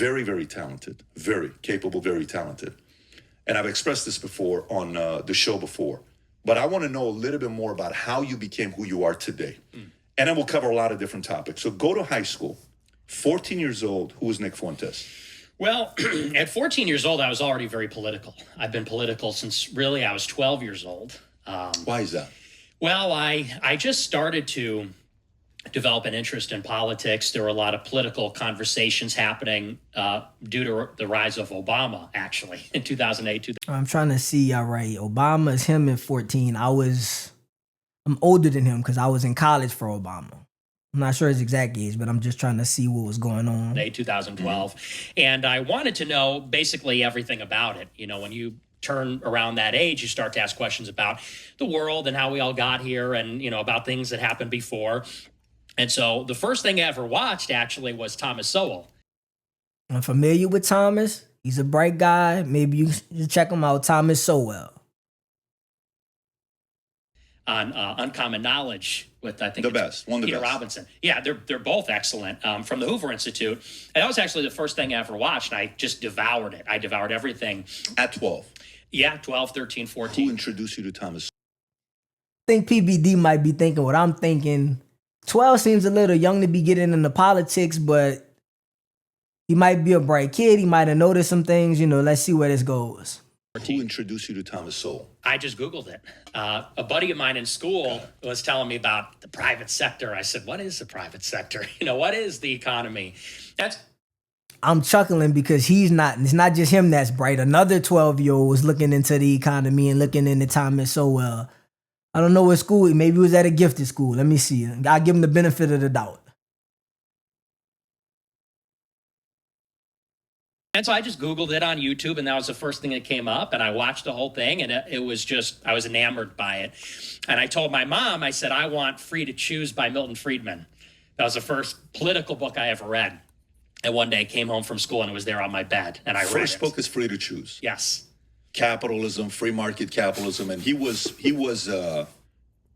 very, very talented, very capable, very talented. And I've expressed this before on the show before, but I want to know a little bit more about how you became who you are today. And then we'll cover a lot of different topics. So go to high school, 14 years old, who was Nick Fuentes? Well, at 14 years old, I was already very political. I've been political since really I was 12 years old. Why is that? Well, I just started to develop an interest in politics. There were a lot of political conversations happening due to the rise of Obama, actually, in 2008. I'm trying to see, all right, Obama is him at 14. I'm older than him because I was in college for Obama. I'm not sure his exact age, but I'm just trying to see what was going on. 2012. And I wanted to know basically everything about it. You know, when you turn around that age, you start to ask questions about the world and how we all got here and, you know, about things that happened before. And so the first thing I ever watched actually was Thomas Sowell. I'm familiar with Thomas. He's a bright guy. Maybe you should check him out, Thomas Sowell. On Uncommon Knowledge with, I think, the best, one of the Peter best. Robinson. Yeah, they're both excellent from the Hoover Institute. And that was actually the first thing I ever watched. And I just devoured it. I devoured everything. At 12? Yeah, 12, 13, 14. Who introduced you to Thomas? I think PBD might be thinking what I'm thinking. 12 seems a little young to be getting into politics, but he might be a bright kid. He might have noticed some things. You know, let's see where this goes. Who introduced you to Thomas Sowell? I just Googled it. A buddy of mine in school was telling me about the private sector. I said, what is the private sector? You know, what is the economy? I'm chuckling because it's not just him that's bright. Another 12-year-old was looking into the economy and looking into Thomas Sowell. I don't know what school. Maybe he was at a gifted school. Let me see. I'll give him the benefit of the doubt. And so I just Googled it on YouTube, and that was the first thing that came up. And I watched the whole thing, and it was just, I was enamored by it. And I told my mom, I said, I want Free to Choose by Milton Friedman. That was the first political book I ever read. And one day I came home from school, and it was there on my bed, and I read it. First book is Free to Choose. Yes. Capitalism, free market capitalism, and he was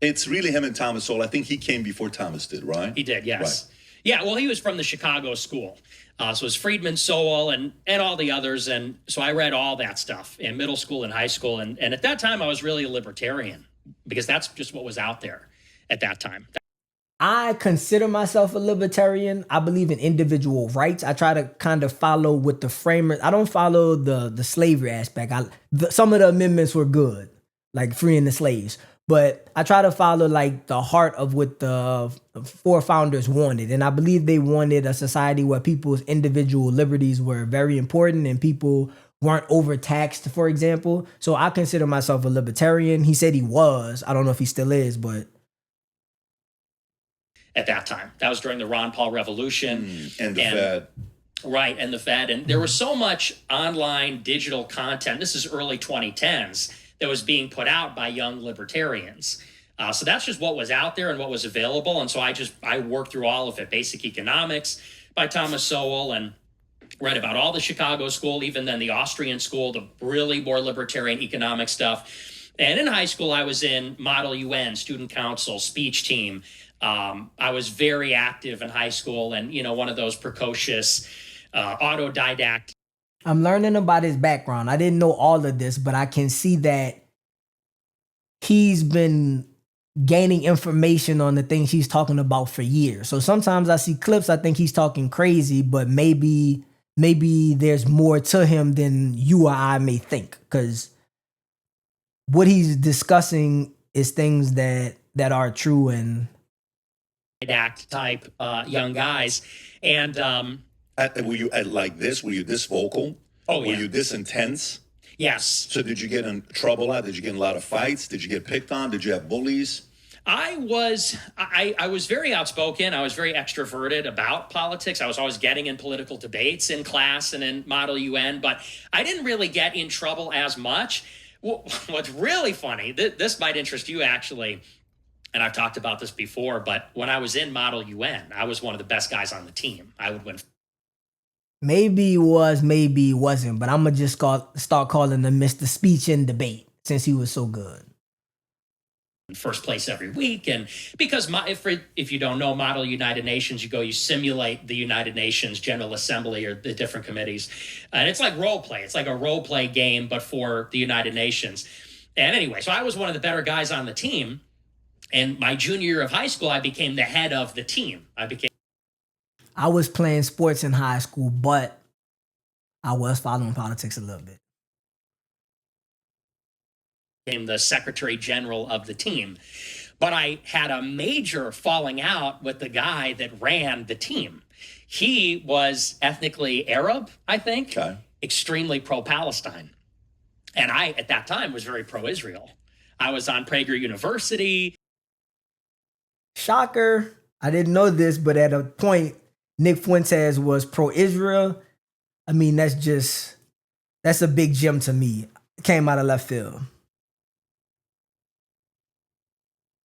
it's really him and Thomas Sowell. I think he came before Thomas did, right? He did, yes. Right. Yeah, well, he was from the Chicago school. So it was Friedman, Sowell, and all the others. And so I read all that stuff in middle school and high school. And at that time, I was really a libertarian because that's just what was out there at that time. I consider myself a libertarian. I believe in individual rights. I try to kind of follow with the framers. I don't follow the slavery aspect. Some of the amendments were good, like freeing the slaves. But I try to follow like the heart of what the four founders wanted. And I believe they wanted a society where people's individual liberties were very important and people weren't overtaxed, for example. So I consider myself a libertarian. He said he was. I don't know if he still is, but at that time, that was during the Ron Paul Revolution. And the Fed. Right, and the Fed. And there was so much online digital content. This is early 2010s. That was being put out by young libertarians. So that's just what was out there and what was available. And so I worked through all of it. Basic Economics by Thomas Sowell, and read about all the Chicago school, even then the Austrian school, the really more libertarian economic stuff. And in high school, I was in Model UN, student council, speech team. I was very active in high school and, you know, one of those precocious autodidact. I'm learning about his background. I didn't know all of this, but I can see that he's been gaining information on the things he's talking about for years. So sometimes I see clips, I think he's talking crazy, but maybe there's more to him than you or I may think, because what he's discussing is things that are true and act type young guys. And were you like this? Were you this vocal? Oh, yeah. Were you this intense? Yes. So did you get in trouble? Did you get in a lot of fights? Did you get picked on? Did you have bullies? I was very outspoken. I was very extroverted about politics. I was always getting in political debates in class and in Model UN, but I didn't really get in trouble as much. What's really funny, this might interest you actually, and I've talked about this before, but when I was in Model UN, I was one of the best guys on the team. I would win. Maybe he was, maybe he wasn't, but I'm going to just start calling him Mr. Speech and Debate since he was so good. first place every week. And because if you don't know Model United Nations, you simulate the United Nations General Assembly or the different committees. And it's like role play. It's like a role play game, but for the United Nations. And anyway, so I was one of the better guys on the team. And my junior year of high school, I became the head of the team. I was playing sports in high school, but I was following politics a little bit. Became the secretary general of the team. But I had a major falling out with the guy that ran the team. He was ethnically Arab, I think, extremely pro-Palestine. And I, at that time, was very pro-Israel. I was on Prager University. Shocker. I didn't know this, but at a point, Nick Fuentes was pro-Israel. I mean, that's a big gem to me. It came out of left field.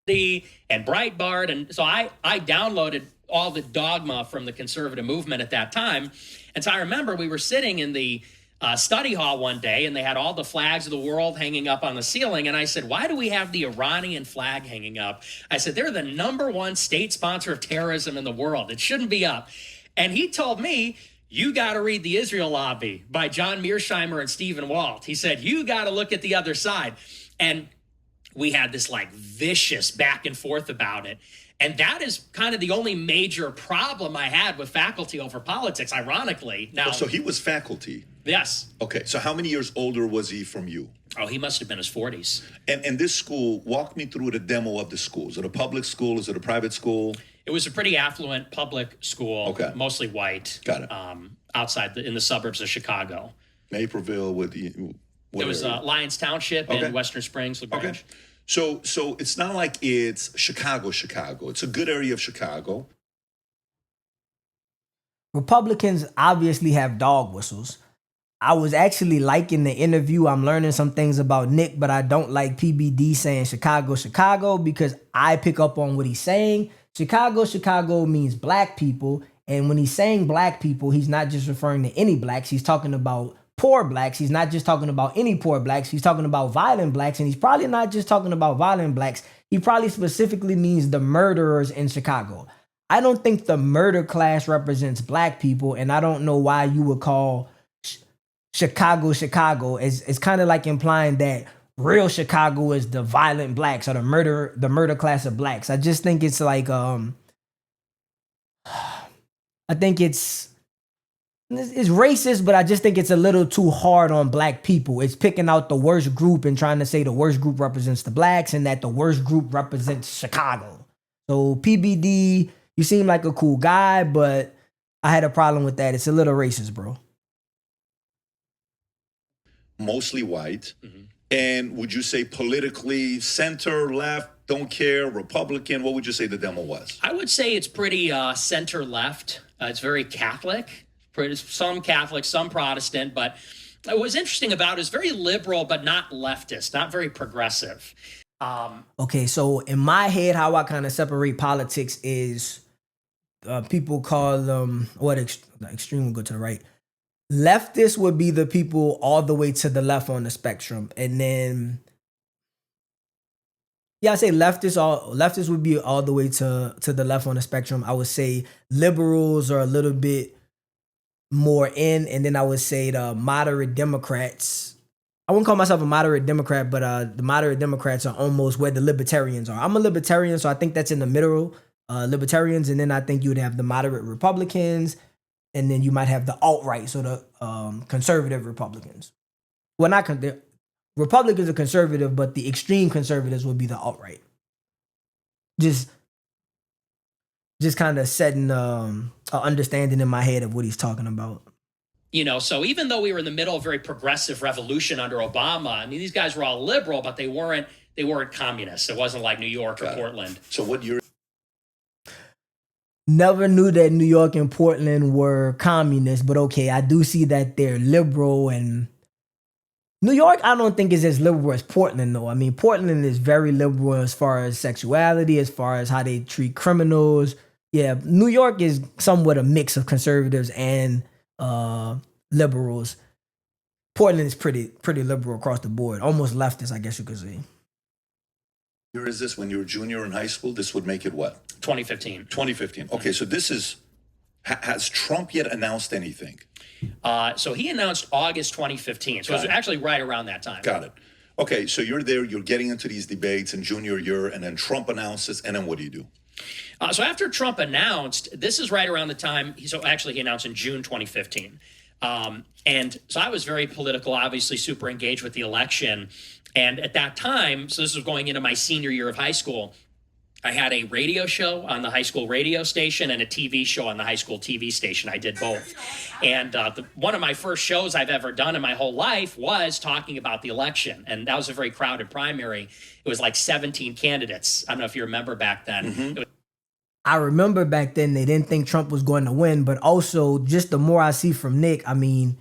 And Breitbart. And so I downloaded all the dogma from the conservative movement at that time. And so I remember we were sitting in the study hall one day, and they had all the flags of the world hanging up on the ceiling. And I said, why do we have the Iranian flag hanging up? I said, they're the #1 state sponsor of terrorism in the world. It shouldn't be up. And he told me, you got to read The Israel Lobby by John Mearsheimer and Stephen Walt. He said, you got to look at the other side. And we had this like vicious back and forth about it. And that is kind of the only major problem I had with faculty over politics, ironically. Now, so he was faculty? Yes. Okay, so how many years older was he from you? Oh, he must have been his 40s. And this school, walk me through the demo of the school. Is it a public school? Is it a private school? It was a pretty affluent public school, mostly white. Got it. Outside in the suburbs of Chicago. Naperville with the... It was Lyons Township in Western Springs, LaGrange. Okay. So it's not like it's Chicago. It's a good area of Chicago. Republicans obviously have dog whistles. I was actually liking the interview. I'm learning some things about Nick, but I don't like PBD saying Chicago because I pick up on what he's saying. Chicago means black people. And when he's saying black people, he's not just referring to any blacks. He's talking about poor blacks. He's not just talking about any poor blacks. He's talking about violent blacks. And he's probably not just talking about violent blacks. He probably specifically means the murderers in Chicago. I don't think the murder class represents black people. And I don't know why you would call Chicago. It's kind of like implying that real Chicago is the violent blacks or the murder class of blacks. I just think it's like, I think it's racist, but I just think it's a little too hard on black people. It's picking out the worst group and trying to say the worst group represents the blacks and that the worst group represents Chicago. So PBD, you seem like a cool guy, but I had a problem with that. It's a little racist, bro. Mostly white. Mm-hmm. And would you say politically center, left, don't care, Republican? What would you say the demo was? I would say it's pretty center left. It's very Catholic. Some Catholic, some Protestant, but what was interesting about it is very liberal, but not leftist, not very progressive. Okay, so in my head, how I kind of separate politics is people call them, extreme will go to the right. Leftists would be the people all the way to the left on the spectrum. And then, I say leftists would be all the way to the left on the spectrum. I would say liberals are a little bit more in, and then I would say the moderate Democrats. I wouldn't call myself a moderate Democrat, but the moderate Democrats are almost where the libertarians are. I'm a libertarian, so I think that's in the middle, libertarians, and then I think you would have the moderate Republicans, and then you might have the alt-right, so the conservative Republicans. Well, Republicans are conservative, but the extreme conservatives would be the alt-right. Just kind of setting an understanding in my head of what he's talking about. So even though we were in the middle of a very progressive revolution under Obama, I mean, these guys were all liberal, but they weren't communists. It wasn't like New York or Portland. So what year? Never knew that New York and Portland were communist, but okay, I do see that they're liberal. And New York, I don't think is as liberal as Portland, though. I mean, Portland is very liberal as far as sexuality, as far as how they treat criminals. Yeah, New York is somewhat a mix of conservatives and liberals. Portland is pretty liberal across the board, almost leftist, I guess you could say. Here is this when you were junior in high school? This would make it what? 2015. 2015. Okay, so this is, has Trump yet announced anything? So he announced August 2015. So it was actually right around that time. Got it. Okay, so you're there, you're getting into these debates in junior year, and then Trump announces, and then what do you do? So after Trump announced, this is right around the time, so actually he announced in June 2015. And so I was very political, obviously super engaged with the election. And at that time, so this was going into my senior year of high school, I had a radio show on the high school radio station and a TV show on the high school TV station. I did both. And one of my first shows I've ever done in my whole life was talking about the election. And that was a very crowded primary. It was like 17 candidates. I don't know if you remember back then. Mm-hmm. I remember back then they didn't think Trump was going to win, but also just the more I see from Nick, I mean,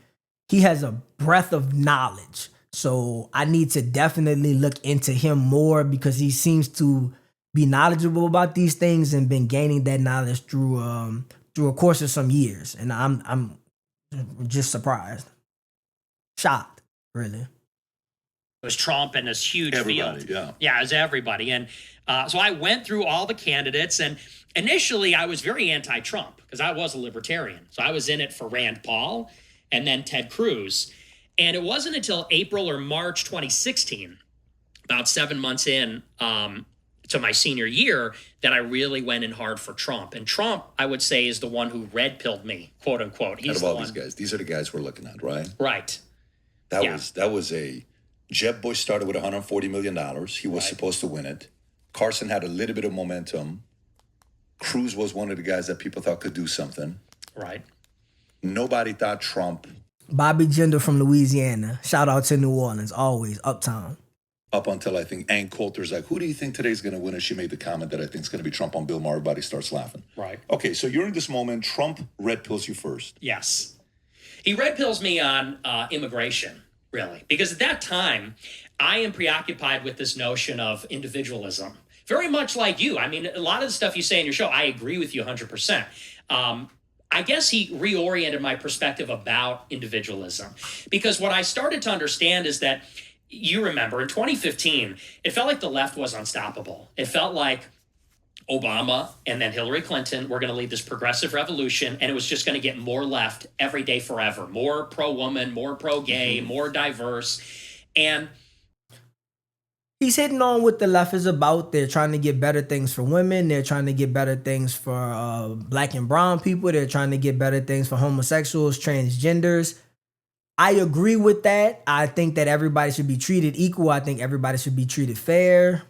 he has a breadth of knowledge. So I need to definitely look into him more because he seems to be knowledgeable about these things and been gaining that knowledge through a course of some years. And I'm just surprised. Shocked, really. It was Trump and this huge Everybody, field. yeah. Yeah, it was everybody. And so I went through all the candidates, and initially I was very anti-Trump because I was a libertarian. So I was in it for Rand Paul and then Ted Cruz. And it wasn't until April or March 2016, about 7 months in to my senior year, that I really went in hard for Trump. And Trump, I would say, is the one who red-pilled me, quote unquote. He's out of all these guys, these are the guys we're looking at, right? Right. That was a Jeb Bush started with $140 million. He was supposed to win it. Carson had a little bit of momentum. Cruz was one of the guys that people thought could do something. Right. Nobody thought Trump. Bobby Jindal from Louisiana. Shout out to New Orleans, always uptown. Up until I think Ann Coulter's like, who do you think today's going to win? And she made the comment that I think is going to be Trump on Bill Maher. Everybody starts laughing. Right. Okay, so you're in this moment. Trump red pills you first. Yes. He red pills me on immigration, really, because at that time, I am preoccupied with this notion of individualism. Very much like you. I mean, a lot of the stuff you say in your show, I agree with you 100%. I guess he reoriented my perspective about individualism, because what I started to understand is that, you remember, in 2015, it felt like the left was unstoppable. It felt like Obama and then Hillary Clinton were going to lead this progressive revolution, and it was just going to get more left every day forever. More pro-woman, more pro-gay, more diverse. And he's hitting on what the left is about. They're trying to get better things for women. They're trying to get better things for black and brown people. They're trying to get better things for homosexuals, transgenders. I agree with that. I think that everybody should be treated equal. I think everybody should be treated fair.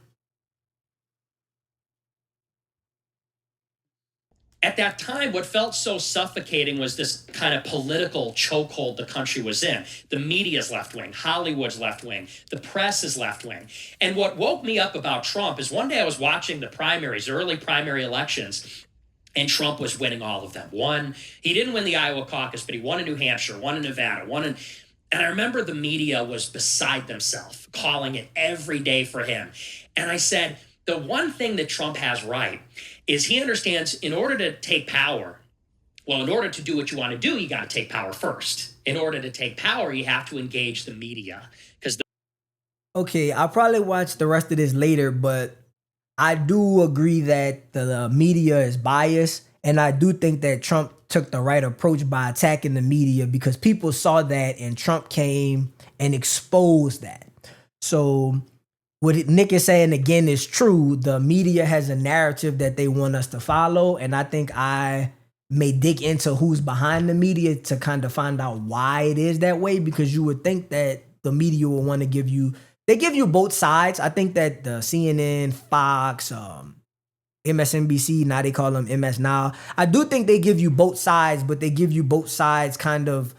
at that time, what felt so suffocating was this kind of political chokehold the country was in. The media's left wing, Hollywood's left wing, the press is left wing. And what woke me up about Trump is one day I was watching the primaries, early primary elections, and Trump was winning all of them. He didn't win the Iowa caucus, but he won in New Hampshire, won in Nevada, and I remember the media was beside themselves, calling it every day for him. And I said, the one thing that Trump has right is he understands in order to take power, well, in order to do what you want to do, you got to take power first. In order to take power, you have to engage the media. Okay, I'll probably watch the rest of this later, but I do agree that the media is biased, and I do think that Trump took the right approach by attacking the media because people saw that and Trump came and exposed that. So what Nick is saying again is true. The media has a narrative that they want us to follow, and I think I may dig into who's behind the media to kind of find out why it is that way, because you would think that the media will want to give you both sides. I think that the CNN, Fox, MSNBC, now they call them MS Now. I do think they give you both sides, but they give you both sides kind of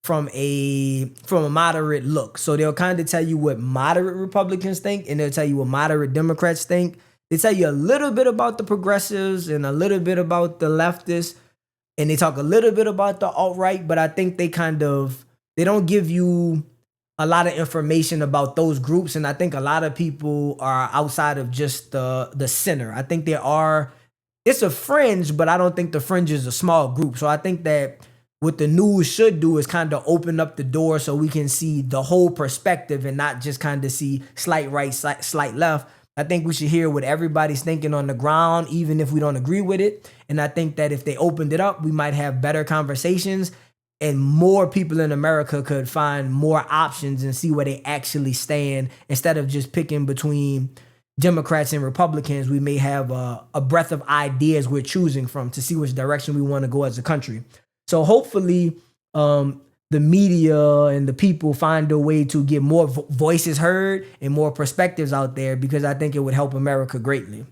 from a moderate look. So they'll kind of tell you what moderate Republicans think, and they'll tell you what moderate Democrats think. They tell you a little bit about the progressives and a little bit about the leftists, and they talk a little bit about the alt-right, but I think they don't give you a lot of information about those groups, and I think a lot of people are outside of just the center. I think it's a fringe, but I don't think the fringe is a small group. So I think that what the news should do is kind of open up the door so we can see the whole perspective and not just kind of see slight right, slight left. I think we should hear what everybody's thinking on the ground, even if we don't agree with it. And I think that if they opened it up, we might have better conversations and more people in America could find more options and see where they actually stand instead of just picking between Democrats and Republicans. We may have a breadth of ideas we're choosing from to see which direction we want to go as a country. So hopefully the media and the people find a way to get more voices heard and more perspectives out there, because I think it would help America greatly.